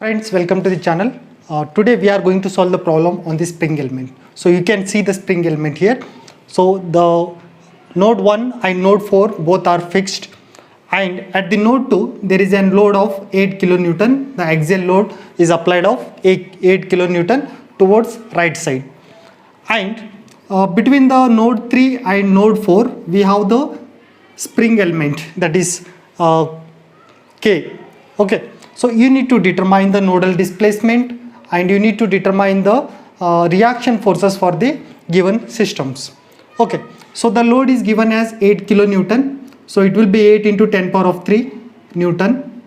Friends, welcome to the channel. Today we are going to solve the problem on the spring element. So you can see the spring element here. So the node 1 and node 4 both are fixed, and at the node 2 there is a load of 8 kilonewton. The axial load is applied of 8 kilonewton towards right side, and between the node 3 and node 4 we have the spring element, that is K. Okay, so you need to determine the nodal displacement and you need to determine the reaction forces for the given systems. Okay, so the load is given as 8 kilonewton, so it will be 8 into 10 power of 3 newton,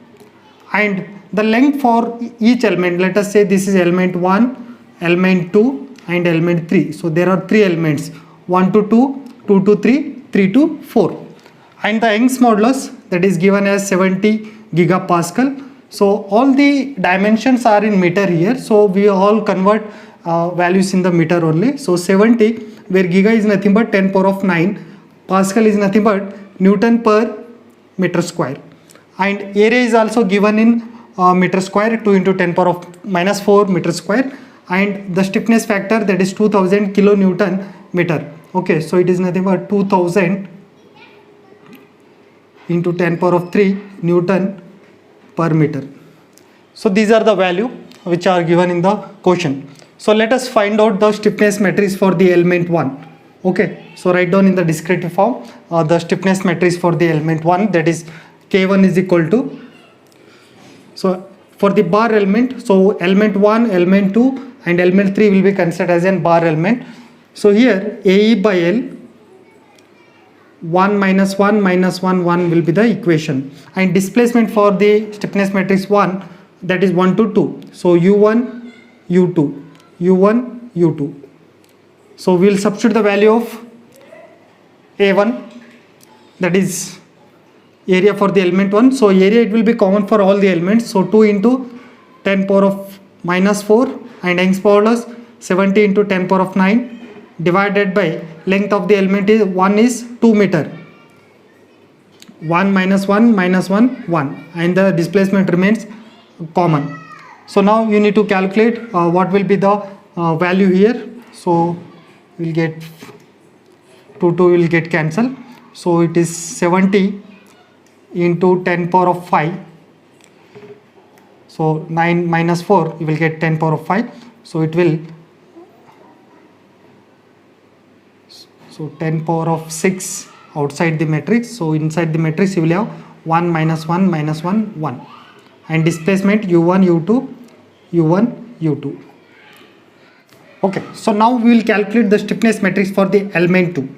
and the length for each element, let us say this is element 1, element 2 and element 3. So there are 3 elements, 1 to 2, 2 to 3, 3 to 4, and the Young's modulus, that is given as 70 gigapascal. So all the dimensions are in meter here, so we all convert values in the meter only. So 70, where giga is nothing but 10 power of 9, pascal is nothing but newton per meter square, and area is also given in meter square, 2 into 10 power of minus 4 meter square, and the stiffness factor, that is 2000 kilonewton meter. Okay, so it is nothing but 2000 into 10 power of 3 newton per meter. So these are the value which are given in the question. So let us find out the stiffness matrix for the element 1. Okay, so write down in the descriptive form the stiffness matrix for the element 1, that is K1 is equal to, so for the bar element, so element 1, element 2 and element 3 will be considered as an bar element. So here AE by L, 1 minus 1 minus 1 1 will be the equation, and displacement for the stiffness matrix 1, that is 1 to 2, so U1 U2 U1 U2. So we will substitute the value of A1, that is area for the element 1. So area, it will be common for all the elements, so 2 into 10 power of minus 4, and Young's modulus 70 into 10 power of 9 divided by length of the element is 1 is 2 meter, 1 minus 1 minus 1 1, and the displacement remains common. So now you need to calculate what will be the value here. So we'll get 2 will get cancelled, so it is 70 into 10 power of 5, so 9 minus 4 you will get 10 power of 5, so it will, so 10 power of 6 outside the matrix, so inside the matrix you will have 1 minus 1 minus 1 1, and displacement U1 U2 U1 U2. Okay, so now we will calculate the stiffness matrix for the element 2.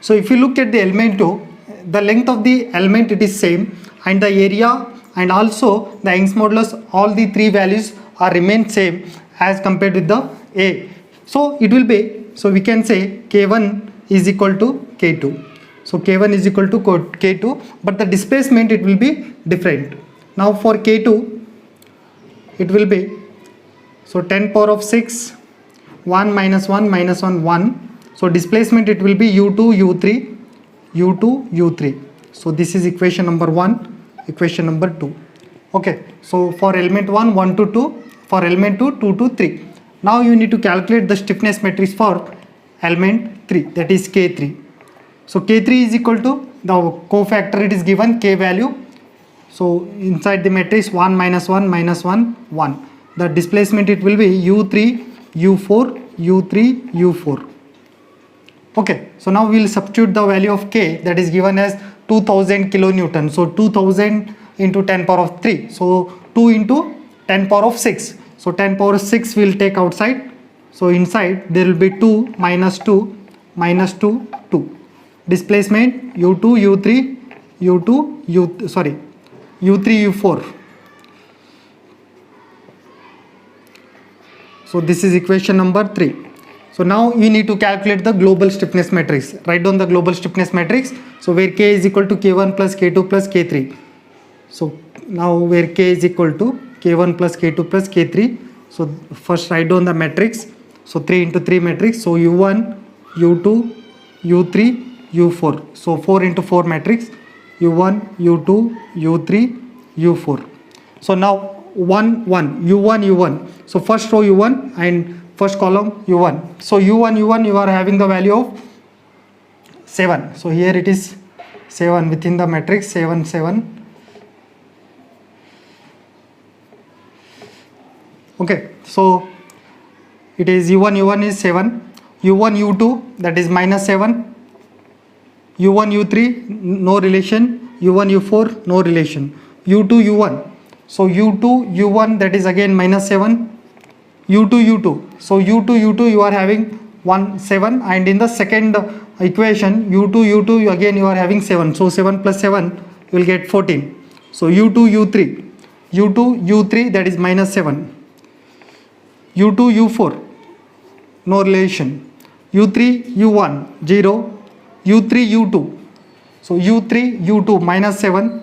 So if you look at the element 2, the length of the element, it is same, and the area and also the Young's modulus, all the 3 values are remain same as compared with the A. So it will be, so we can say K1 is equal to K2. So K1 is equal to K2, but the displacement, it will be different. Now for K2 it will be, so 10 power of 6, 1 minus 1 minus 1 1, so displacement, it will be U2 U3 U2 U3. So this is equation number 1, equation number 2. Okay, so for element 1 1 to 2, for element 2 2 to 3. Now you need to calculate the stiffness matrix for element 3, that is K3. So K3 is equal to the cofactor, it is given K value, so inside the matrix 1 minus 1 minus 1 1, the displacement, it will be U3 U4 U3 U4. Okay, so now we will substitute the value of K, that is given as 2000 kilonewton, so 2000 into 10 power of 3, so 2 into 10 power of 6, so 10 power of 6 will take outside, so inside there will be 2 minus 2 minus 2 2, displacement U2 U3 U2 U, sorry, U3 U4. So this is equation number 3. So now you need to calculate the global stiffness matrix. Write down the global stiffness matrix. So where K is equal to K1 plus K2 plus K3. So now where K is equal to K1 plus K2 plus K3. So first write down the matrix. So 3 into 3 matrix. So U1 U2 U3 U4. So 4 into 4 matrix. U1 U2 U3 U4. So now 1 1 u1 u1. So first row u1 and first column u1. So u1 u1 you are having the value of 7. So here it is 7 within the matrix 7 7. Okay, so it is u1 u1 is 7, u1 u2 that is minus 7, u1 u3 no relation, u1 u4 no relation, u2 u1. So u2 u1 that is again minus 7, u2 u2. So u2 u2 you are having 1 7, and in the second equation u2 u2 you are having 7. So 7 plus 7 you will get 14. So u2 u3 that is minus 7, u2 u4 no relation, u3 u1 0, u3 u2. So u3 u2 minus 7,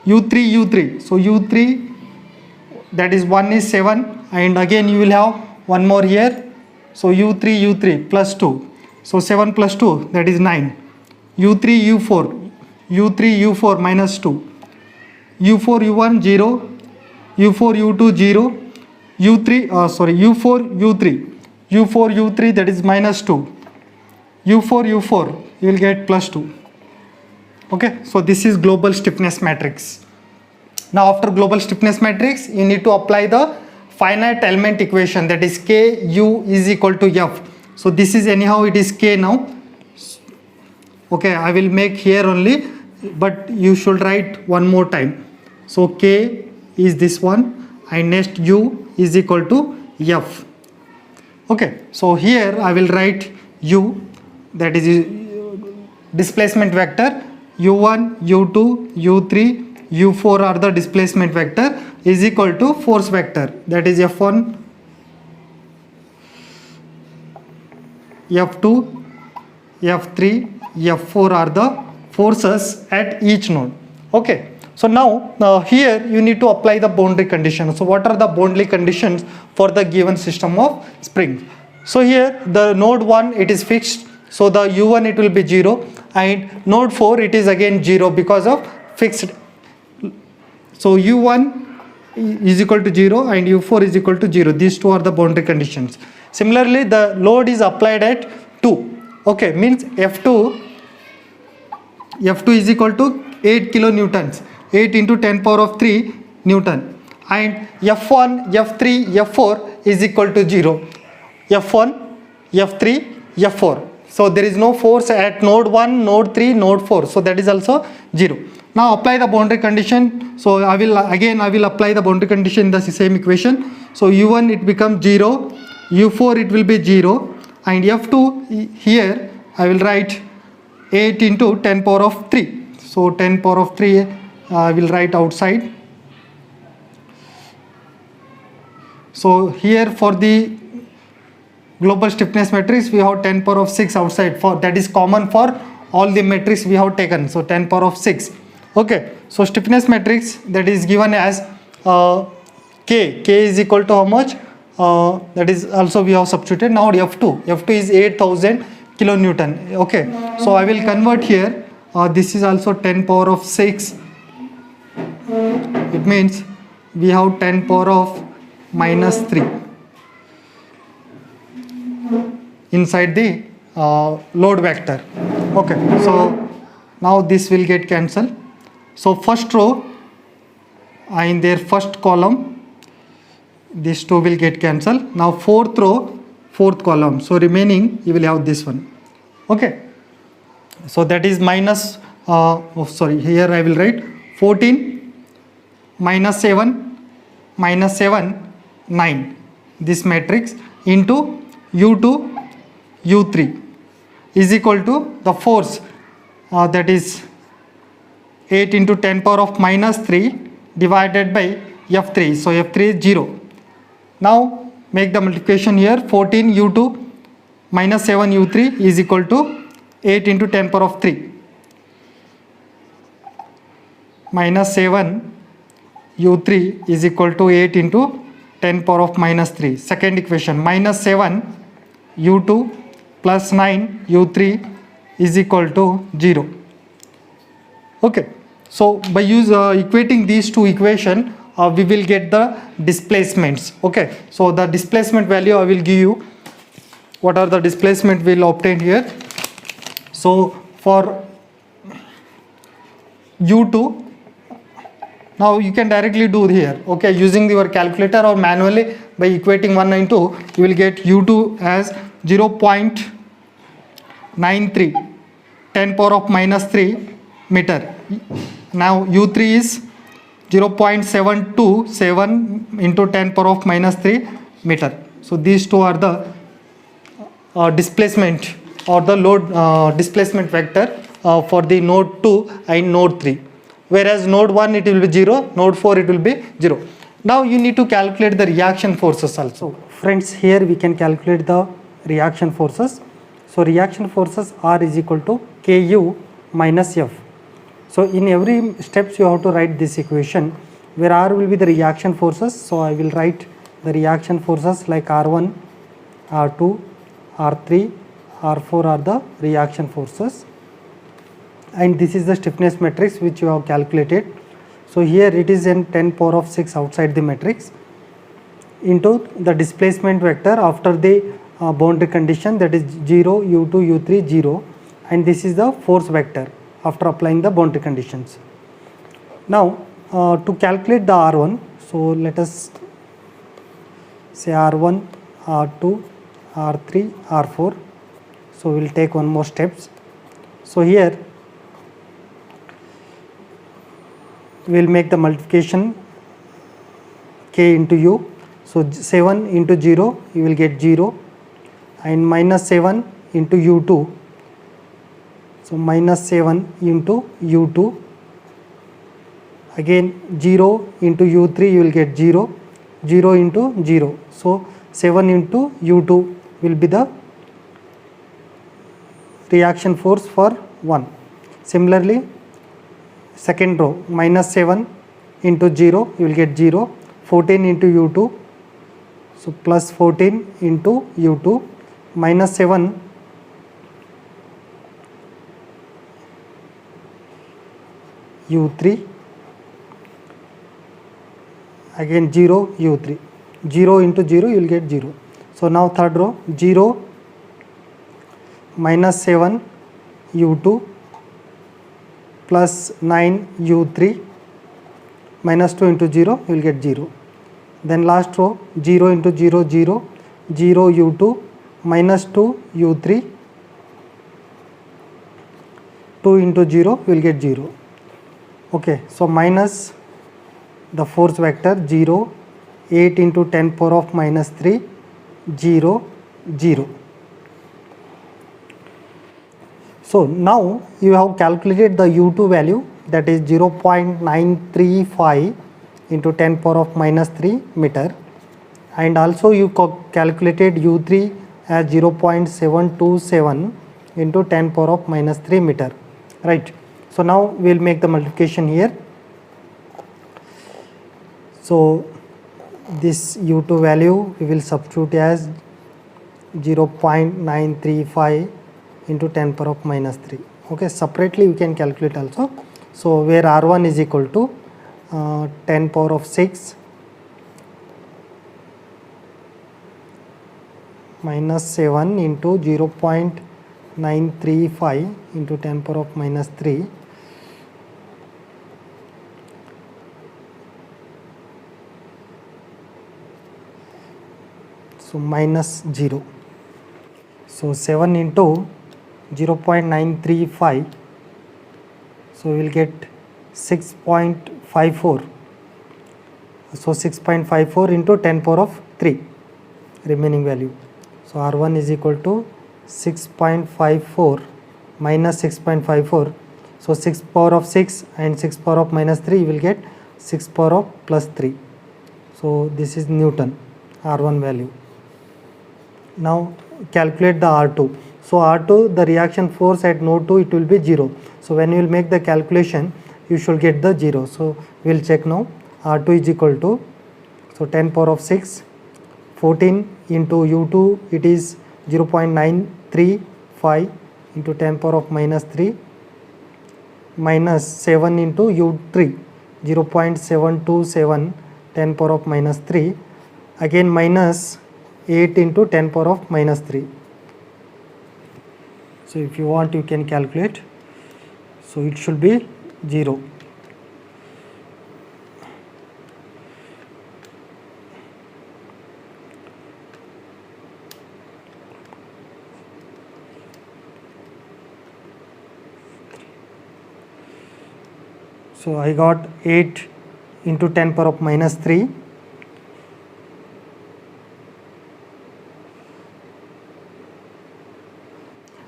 u3 u3. So u3 that is 1 is 7, and again you will have one more here. So u3 u3 plus 2. So 7 plus 2 that is 9. u3 u4 minus 2, u4 u1 0, u4 u2 0, u4 u3 that is minus 2, u4 you will get plus 2. Okay, so this is global stiffness matrix. Now after global stiffness matrix you need to apply the finite element equation, that is K U is equal to F. So this is anyhow it is K now. Okay, I will make here only, but you should write one more time. So K is this one, and next U is equal to F. Okay, so here I will write U, that is displacement vector, u1 u2 u3 u4 are the displacement vector, is equal to force vector, that is F1 F2 F3 F4 are the forces at each node. Okay, so now here you need to apply the boundary conditions. So what are the boundary conditions for the given system of springs? So here the node 1 it is fixed, so the u1 it will be 0, and node 4 it is again 0 because of fixed. So u1 is equal to 0 and u4 is equal to 0. These two are the boundary conditions. Similarly, the load is applied at 2. Okay, means F2 is equal to 8 kilonewtons, 8 into 10 power of 3 Newton, and F1 F3 F4 is equal to 0. F1 F3 F4. So there is no force at node 1, node 3, node 4. So that is also 0. Now apply the boundary condition. So I will apply the boundary condition in the same equation. So u1 it becomes 0, u4 it will be 0, and f2 here I will write 8 into 10 power of 3. So 10 power of 3 I will write outside. So here for the global stiffness matrix we have 10 power of 6 outside, for that is common for all the matrix we have taken. So 10 power of 6. Okay, so stiffness matrix that is given as K is equal to how much, that is also we have substituted. Now F2 is 8000 kilonewton. Okay, so I will convert here, this is also 10 power of 6. It means we have 10 power of minus 3 inside the load vector. Okay, so now this will get cancelled. So first row in their first column, these two will get cancelled. Now fourth row, fourth column, so remaining you will have this one. Okay, so that is minus here I will write 14 minus 7 9, this matrix into u2 u3 is equal to the force, that is 8 into 10 power of minus 3 divided by F3. So F3 is 0. Now make the multiplication here. 14 u2 minus 7 u3 is equal to 8 into 10 power of 3 minus 7 u3 is equal to 8 into 10 power of minus 3. Second equation, minus 7 u2 plus 9 u3 is equal to 0. Okay, so by equating these two equations, we will get the displacements. Okay, so the displacement value I will give you. What are the displacement we'll obtain here? So for u2, now you can directly do here, okay, using your calculator or manually by equating 192, you will get u2 as 0.93 10 power of minus 3 meter. Now u3 is 0.727 into 10 power of minus 3 meter. So these two are the displacement or the load displacement vector for the node 2 and node 3. Whereas node 1 it will be 0, node 4 it will be 0. Now you need to calculate the reaction forces also. Friends, here we can calculate the reaction forces. So reaction forces R is equal to Ku minus F. So in every steps you have to write this equation where R will be the reaction forces. So I will write the reaction forces like R1, R2, R3, R4 are the reaction forces. And this is the stiffness matrix which you have calculated. So here it is in 10 power of 6 outside the matrix into the displacement vector after the boundary condition, that is 0, u2, u3, 0, and this is the force vector after applying the boundary conditions. Now to calculate the R1, so let us say R1, R2, R3, R4. So we will take one more steps. So here we will make the multiplication k into u. So 7 into 0 you will get 0, and minus 7 into u2. So minus 7 into u2, again 0 into u3 you will get 0, 0 into 0. So 7 into u2 will be the reaction force for 1. Similarly, second row, minus 7 into 0 you will get 0, 14 into u2, so plus 14 into u2, minus 7 u3, again 0 u3, 0 into 0 you will get 0. So now third row, 0 minus 7 u2 plus 9 u3, minus 2 into 0 you will get 0. Then last row, 0 into 0, 0, 0 u2 minus 2 u3, 2 into 0 you will get 0. Okay, so minus the force vector 0, 8 into 10 power of minus 3, 0, 0. So now you have calculated the u2 value, that is 0.935 into 10 power of minus 3 meter, and also you calculated u3 as 0.727 into 10 power of minus 3 meter, right. So now we will make the multiplication here. So this u2 value we will substitute as 0.935 into 10 power of minus 3. Okay, separately we can calculate also. So where R1 is equal to 10 power of 6 minus 7 into 0.935 into 10 power of minus 3, so minus 0. So 7 into 0.935, so we will get 6.54. So 6.54 into 10 power of 3 remaining value. So R1 is equal to 6.54 minus 6.54. So 6 power of 6 and 6 power of minus 3 you will get 6 power of plus 3. So this is Newton R1 value. Now calculate the R2. So R2, the reaction force at node 2, it will be 0. So when you will make the calculation, you should get the 0. So we will check now. R2 is equal to, so 10 power of 6, 14 into U2, it is 0.935 into 10 power of minus 3, minus 7 into U3. 0.727 10 power of minus 3, again minus 8 into 10 power of minus 3. So if you want you can calculate. So it should be 0. So I got 8 into 10 power of minus 3.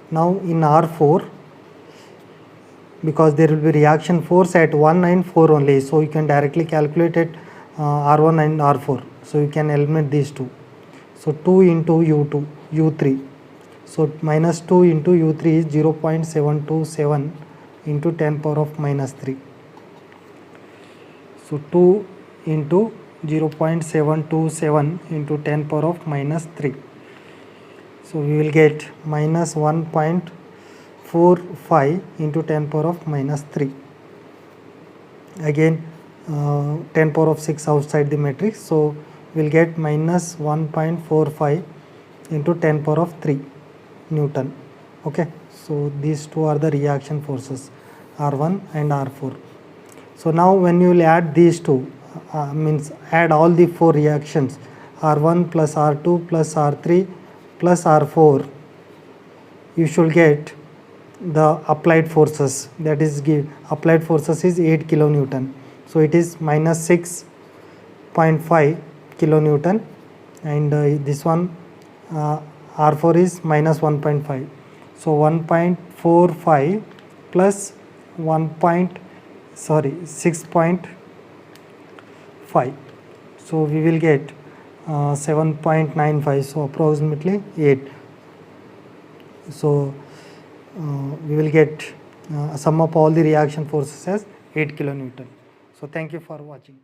Now in R4, because there will be reaction force at 1 and 4 only, so you can directly calculate it R1 and R4. So you can eliminate these two. So 2 into U2, U3. So minus 2 into U3 is 0.727 into 10 power of minus 3. So 2 into 0.727 into 10 power of minus 3. So we will get minus 1.45 into 10 power of minus 3. Again 10 power of 6 outside the matrix. So we will get minus 1.45 into 10 power of 3 Newton. Okay. So these two are the reaction forces, R1 and R4. So now when you will add these two, means add all the 4 reactions, R1 plus R2 plus R3 plus R4, you should get the applied forces, that is applied forces is 8 kilonewton. So it is minus 6.5 kilonewton, and this one R4 is minus 1.5. So 1.45 plus 6.5. So we will get 7.95. So approximately 8. So we will get sum of all the reaction forces as 8 kilonewton. So thank you for watching.